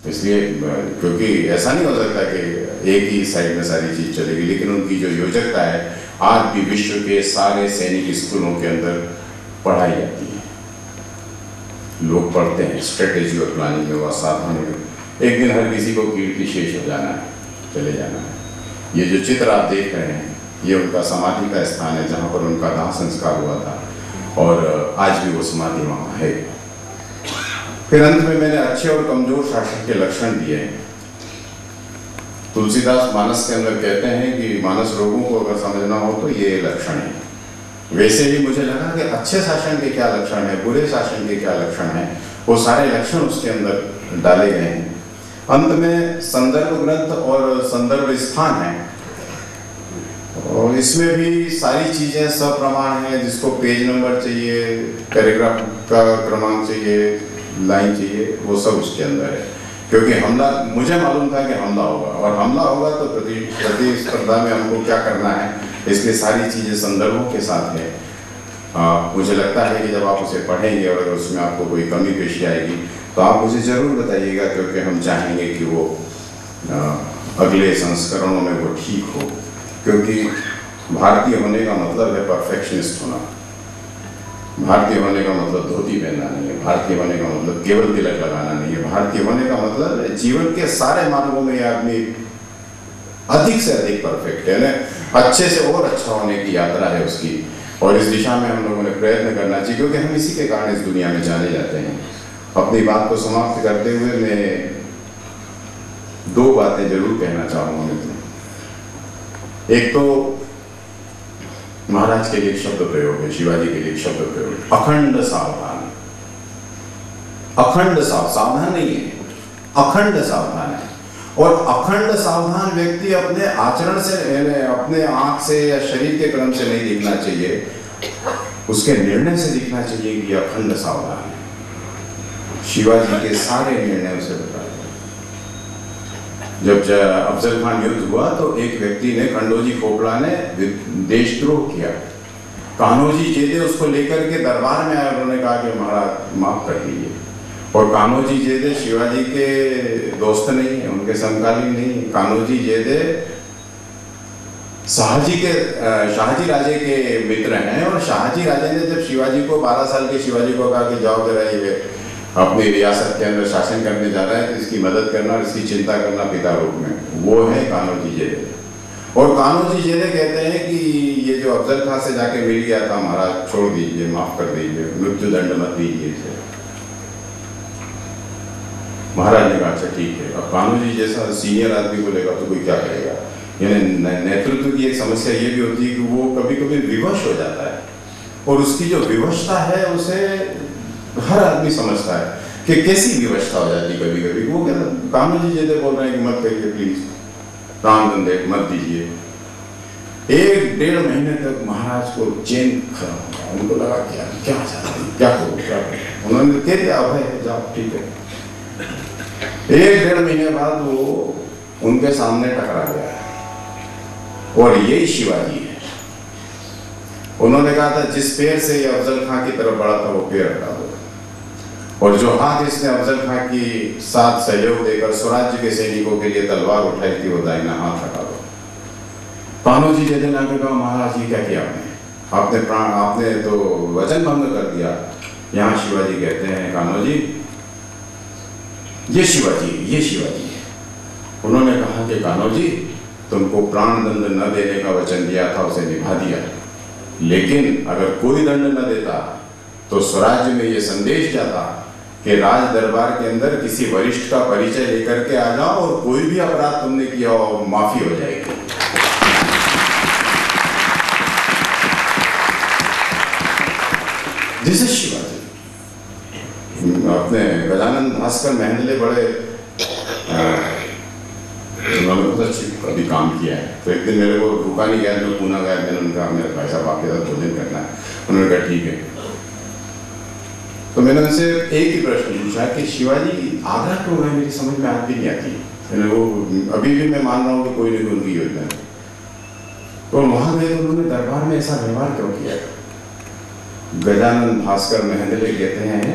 इसलिए क्योंकि ऐसा नहीं हो सकता कि एक ही साइड में सारी चीज चलेगी, लेकिन उनकी जो योजकता है आज भी विश्व के सारे सैनिक स्कूलों के अंदर पढ़ाई जाती है। लोग पढ़ते हैं स्ट्रेटेजी और प्लानिंग में, वह सावधानी में। एक दिन हर किसी को कीर्ति शेष हो जाना है, चले जाना है। ये जो चित्र आप देख रहे हैं ये उनका समाधि का स्थान है जहाँ पर उनका दाह संस्कार हुआ था, और आज भी वो समाधि वहाँ है। फिर अंत में मैंने अच्छे और कमजोर शासक के लक्षण दिए हैं। तुलसीदास मानस के अंदर कहते हैं कि मानस रोगों को अगर समझना हो तो ये लक्षण है। वैसे ही मुझे लगा कि अच्छे शासन के क्या लक्षण है, बुरे शासन के क्या लक्षण है, वो सारे लक्षण उसके अंदर डाले गए हैं। अंत में संदर्भ ग्रंथ और संदर्भ स्थान है, और इसमें भी सारी चीजें सप्रमाण है। जिसको पेज नंबर चाहिए, पैराग्राफ का क्रमांक चाहिए, लाइन चाहिए, वो सब उसके अंदर है। क्योंकि हमला, मुझे मालूम था कि हमला होगा, और हमला होगा तो प्रतिस्पर्धा में हमको क्या करना है, इसलिए सारी चीजें संदर्भों के साथ है। मुझे लगता है कि जब आप उसे पढ़ेंगे और अगर उसमें आपको कोई कमी पेशी आएगी तो आप मुझे जरूर बताइएगा, क्योंकि हम चाहेंगे कि वो अगले संस्करणों में वो ठीक हो। क्योंकि भारतीय होने का मतलब है परफेक्शनिस्ट होना। भारतीय होने का मतलब धोती पहनना नहीं है। भारतीय होने का मतलब केवल तिलक लगाना नहीं है। भारतीय होने का मतलब जीवन के सारे मार्गों में यह आदमी अधिक से अधिक परफेक्ट है, ना अच्छे से और अच्छा होने की यात्रा है उसकी, और इस दिशा में हम लोगों ने प्रयत्न करना चाहिए, क्योंकि हम इसी के कारण इस दुनिया में जाने जाते हैं। अपनी बात को समाप्त करते हुए मैं दो बातें जरूर कहना चाहूंगा मित्रों। एक तो महाराज के लिए एक शब्द प्रयोग है, शिवाजी के लिए एक शब्द प्रयोग है, अखंड सावधान। अखंड सावधान नहीं है, अखंड सावधान है। और अखंड सावधान व्यक्ति अपने आचरण से, अपने आंख से या शरीर के क्रम से नहीं दिखना चाहिए, उसके निर्णय से दिखना चाहिए कि अखंड सावधान है। शिवाजी के सारे निर्णय उसे बताए। जब अफजल खान युद्ध हुआ तो एक व्यक्ति ने, खंडोजी खोपड़ा ने देशद्रोह किया। कान्होजी जेदे उसको लेकर के दरबार में आए, उन्होंने कहा कि महाराज माफ कर दीजिए। और कान्होजी जेदे शिवाजी के दोस्त नहीं है, उनके समकालीन नहीं है। कान्होजी जेदे शाहजी राजे के मित्र हैं, और शाहजी राजे ने जब शिवाजी को 12 साल के शिवाजी को कहा कि जाओ जरा ये अपनी रियासत के अंदर शासन करने जा रहा है, तो इसकी मदद करना और इसकी चिंता करना पिता रूप में, वो है कान्होजी जेदे। और कान्होजी जेदे कहते हैं कि ये जो अफजल खां से जाके मिल गया था, महाराज छोड़ दीजिए, माफ कर दीजिए, मृत्यु दंड मत दीजिए इसे। महाराज ने कहा अच्छा ठीक है। अब कान्होजी जैसा सीनियर आदमी को लेगा तो कोई क्या करेगा। यानी नेतृत्व की एक समस्या ये भी होती है कि वो कभी कभी विवश हो जाता है, और उसकी जो विवशता है उसे हर आदमी समझता है कि कैसी विवशता हो जाती है कभी कभी। वो कहता, कान्होजी जेदे बोल रहे हैं कि मत करिए प्लीज, प्राण दंड मत दीजिए। 1-1.5 महीने तक महाराज को चैन खत्म हो गया। उनको लगा क्या करो क्या करो। उन्होंने कह दिया भाई जाओ ठीक है। 1-1.5 महीने बाद वो उनके सामने टकरा गया, और यही शिवाजी है। उन्होंने कहा था जिस पैर से ये अफजल खां की तरफ बढ़ा था वो पैर हटा दो, और जो हाथ इसने अफजल खां की साथ सहयोग देकर स्वराज्य के सैनिकों के लिए तलवार उठाई थी वो दाहिना हाथ हटा दो। कान्होजी जेदे ने आके कहा महाराज ये क्या किया आपने तो वचन भंग कर दिया। यहाँ शिवाजी कहते हैं कान्होजी ये शिवाजी है। उन्होंने कहा कि कान्होजी तुमको प्राण दंड न देने का वचन दिया था, उसे निभा दिया, लेकिन अगर कोई दंड न देता तो स्वराज्य में ये संदेश जाता कि राज दरबार के अंदर किसी वरिष्ठ का परिचय लेकर के आ जाओ, और कोई भी अपराध तुमने किया हो माफी हो जाएगी। This is Shivaji. अपने गजानन भास्कर मेहंदले बड़े उन्होंने बहुत अच्छी अभी काम किया है। तो एक दिन मेरे को रुका नहीं गया, मैं पूना गया, मैंने उनका मेरे भाई साहब आपके साथ भोजन करना है। उन्होंने कहा ठीक है। तो मैंने उनसे एक ही प्रश्न पूछा कि शिवाजी आगरा क्यों गए, मेरी समझ में आज भी नहीं आती। मैंने वो अभी भी मैं मान रहा हूँ कि कोई नहीं उनकी योजना है। तो वहां गए तो उन्होंने दरबार में ऐसा व्यवहार क्यों किया। गजानन भास्कर मेहंदले कहते हैं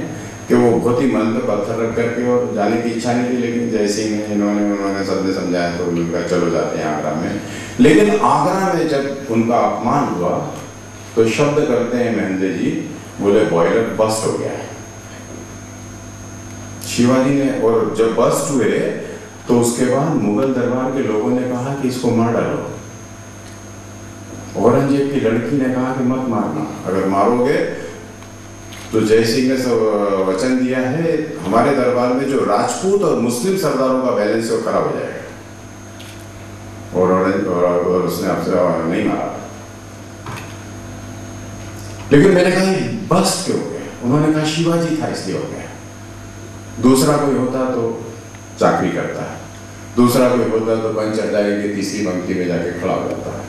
कि वो बहुत ही मन पे पत्थर रख करके, और जाने की इच्छा नहीं थी, लेकिन जय सिंह ने उन्होंने सबने समझाया तो उनका चलो जाते हैं आगरा में। लेकिन आगरा में जब उनका अपमान हुआ तो शब्द करते हैं महेंद्र जी, बोले बॉयलर बस्ट हो गया है शिवाजी ने। और जब बस्ट हुए तो उसके बाद मुगल दरबार के लोगों ने कहा कि इसको मार डालो। औरंगजेब की लड़की ने कहा कि मत मारना, अगर मारोगे तो जय सिंह ने वचन दिया है हमारे दरबार में जो राजपूत और मुस्लिम सरदारों का बैलेंस है वो खराब हो जाएगा। और उसने आपसे नहीं मारा। लेकिन मैंने कहा बस क्यों हो गया? उन्होंने कहा शिवाजी था इसलिए हो गया। दूसरा कोई होता तो चाकरी करता है, दूसरा कोई होता तो पंच हजारी की तीसरी पंक्ति में जाके खड़ा हो जाता है।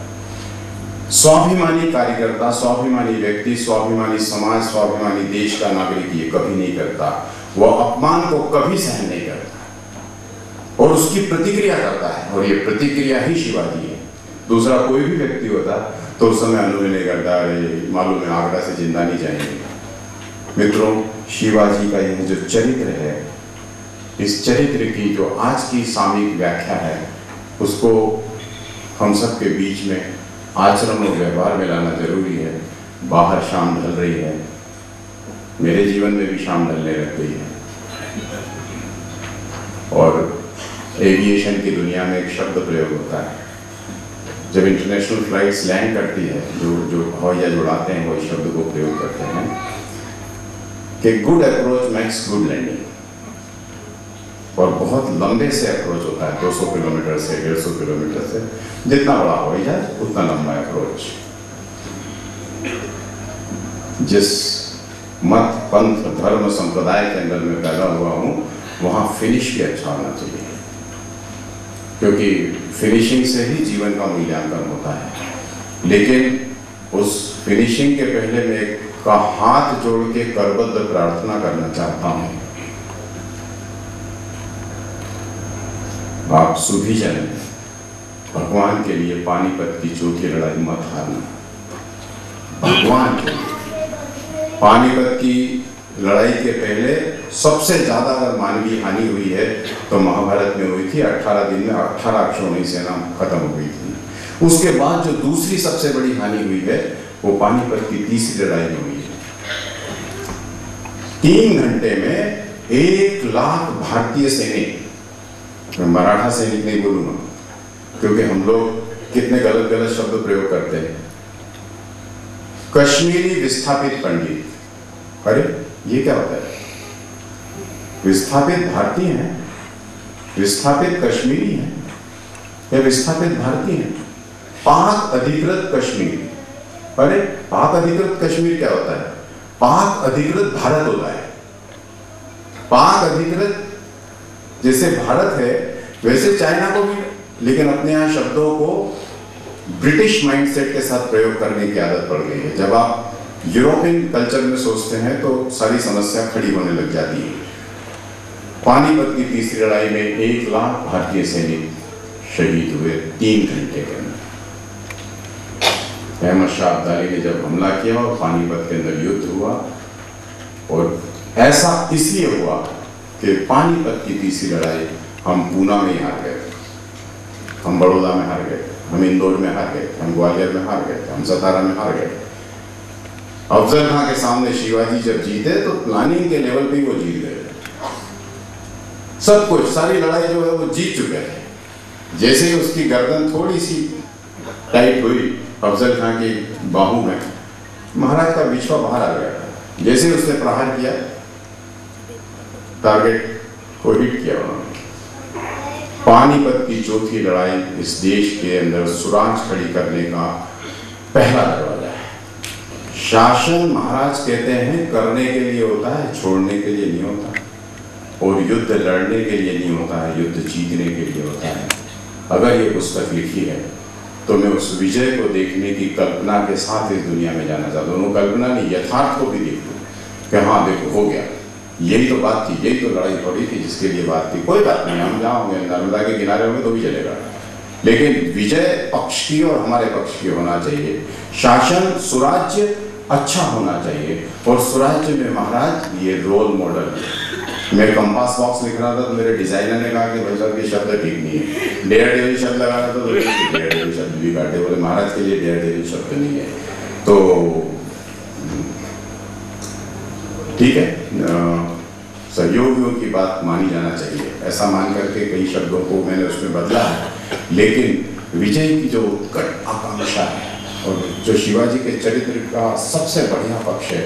स्वाभिमानी कार्यकर्ता, स्वाभिमानी व्यक्ति, स्वाभिमानी समाज, स्वाभिमानी देश का नागरिक ये कभी नहीं करता। वह अपमान को कभी सहन नहीं करता और उसकी प्रतिक्रिया करता है, और ये प्रतिक्रिया ही शिवाजी है। दूसरा कोई भी व्यक्ति होता तो उस समय अनुभव नहीं करता, अरे मालूम है आगरा से जिंदा नहीं जाएंगे। मित्रों, शिवाजी का यह जो चरित्र है, इस चरित्र की जो आज की सामयिक व्याख्या है, उसको हम सब के बीच में आचरण और व्यवहार में लाना जरूरी है। बाहर शाम ढल रही है, मेरे जीवन में भी शाम ढलने लग गई है, और एविएशन की दुनिया में एक शब्द प्रयोग होता है। जब इंटरनेशनल फ्लाइट्स लैंड करती है, जो हवाई जहाज उड़ाते हैं वो इस शब्द को प्रयोग करते हैं कि good approach makes good landing. और बहुत लंबे से अप्रोच होता है, 200 किलोमीटर से 150 किलोमीटर से, जितना बड़ा हवाई जहाज उतना लंबा अप्रोच। जिस मत, पंथ, धर्म, संप्रदाय के अंदर में पैदा हुआ हूं, वहां फिनिश भी अच्छा होना चाहिए, क्योंकि फिनिशिंग से ही जीवन का मूल्यांकन होता है। लेकिन उस फिनिशिंग के पहले मैं का हाथ जोड़ के करबद्ध प्रार्थना करना चाहता हूं, आप सभी जन भगवान के लिए पानीपत की चौथी लड़ाई मत हारना। भगवान के लिए पानीपत की लड़ाई के पहले सबसे ज्यादा अगर मानवीय हानि हुई है तो महाभारत में हुई थी। 18 दिन में 18 अक्षौहिणी सेना खत्म हो गई थी। उसके बाद जो दूसरी सबसे बड़ी हानि हुई है वो पानीपत की तीसरी लड़ाई में हुई है। 3 घंटे में 1 लाख भारतीय सैनिक, मैं मराठा सैनिक नहीं बोलूंगा क्योंकि हम लोग कितने गलत गलत शब्द प्रयोग करते हैं। कश्मीरी विस्थापित पंडित, अरे ये क्या होता है? विस्थापित भारतीय हैं, विस्थापित कश्मीरी हैं या विस्थापित भारतीय हैं? पाक अधिकृत कश्मीर। अरे पाक अधिकृत कश्मीर क्या होता है? पाक अधिकृत भारत होता है। पाक अधिकृत जैसे भारत है वैसे चाइना को भी, लेकिन अपने यहाँ शब्दों को ब्रिटिश माइंडसेट के साथ प्रयोग करने की आदत पड़ गई है। जब आप यूरोपियन कल्चर में सोचते हैं तो सारी समस्या खड़ी होने लग जाती है। पानीपत की तीसरी लड़ाई में 1 लाख भारतीय सैनिक शहीद हुए 3 घंटे के अंदर। अहमद शाह अब्दाली ने जब हमला किया और पानीपत के अंदर युद्ध हुआ, और ऐसा इसलिए हुआ कि पानीपत की तीसरी लड़ाई हम पूना में हार गए, हम बड़ौदा में हार गए, हम इंदौर में हार गए, हम ग्वालियर में हार गए, हम सतारा में हार गए। अफजल खां के सामने शिवाजी जब जीते तो प्लानिंग के लेवल पे वो जीत गए। सब कुछ, सारी लड़ाई जो है वो जीत चुके थे। जैसे ही उसकी गर्दन थोड़ी सी टाइट हुई अफजल खां की बाहू में, महाराज का बिछुआ बाहर आ गया। जैसे ही उसने प्रहार किया, टारगेट को हिट किया उन्होंने। पानीपत की चौथी लड़ाई इस देश के अंदर सुराज खड़ी करने का पहला दरवाजा है। शासन, महाराज कहते हैं, करने के लिए होता है, छोड़ने के लिए नहीं होता। और युद्ध लड़ने के लिए नहीं होता है, युद्ध जीतने के लिए होता है। अगर ये पुस्तक लिखी है तो मैं उस विजय को देखने की कल्पना के साथ इस दुनिया में जाना चाहता हूँ। कल्पना नहीं, यथार्थ को भी देखूँ कि हाँ देखो हो गया, यही तो बात थी, यही तो लड़ाई थोड़ी थी जिसके लिए बात थी। कोई बात नहीं, हम जाओगे नर्मदा के किनारे होंगे तो भी चलेगा, लेकिन विजय पक्ष की और हमारे पक्ष की होना चाहिए। शासन, सुराज्य अच्छा होना चाहिए। और स्वराज्य में महाराज ये रोल मॉडल है। मैं कंपास बॉक्स लिख रहा था तो मेरे डिजाइनर ने कहा कि भाई साहब ये शब्द ठीक नहीं है, डेयर डेविल शब्द लगा रहा था तो डेयर डेविल शब्द भी काटे, बोले महाराज के लिए डेयर डेविल शब्द नहीं है। तो ठीक है, सहयोगियों की बात मानी जाना चाहिए, ऐसा मान करके कई शब्दों को मैंने उसमें बदला है। लेकिन विजय की जो उत्कट आकांक्षा है और जो शिवाजी के चरित्र का सबसे बढ़िया पक्ष है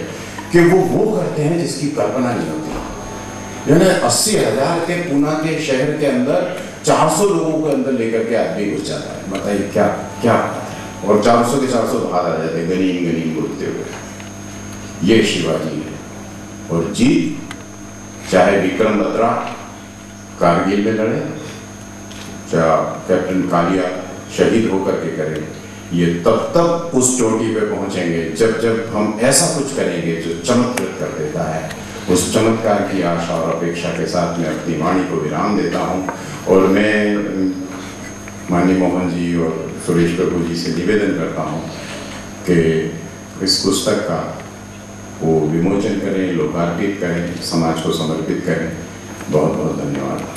कि वो करते हैं जिसकी कल्पना नहीं होती। यानी 80,000 के पूना के शहर के अंदर 400 लोगों को अंदर लेकर के आदमी घुस जाता है। बताइए क्या क्या, और 400 के 400 बाहर आ जाते हैं गनीम गनीम बोलते हुए। ये शिवाजी है। और जीत चाहे विक्रम बत्रा कारगिल में लड़े, चाहे कैप्टन कालिया शहीद होकर के करें, ये तब तक उस चोटी पे पहुंचेंगे जब हम ऐसा कुछ करेंगे जो चमत्कृत कर देता है। उस चमत्कार की आशा और अपेक्षा के साथ मैं अपनी वाणी को विराम देता हूं। और मैं माननीय मोहन जी और सुरेश प्रभु जी से निवेदन करता हूं कि इस पुस्तक का वो विमोचन करें, लोकार्पित करें, समाज को समर्पित करें। बहुत बहुत धन्यवाद।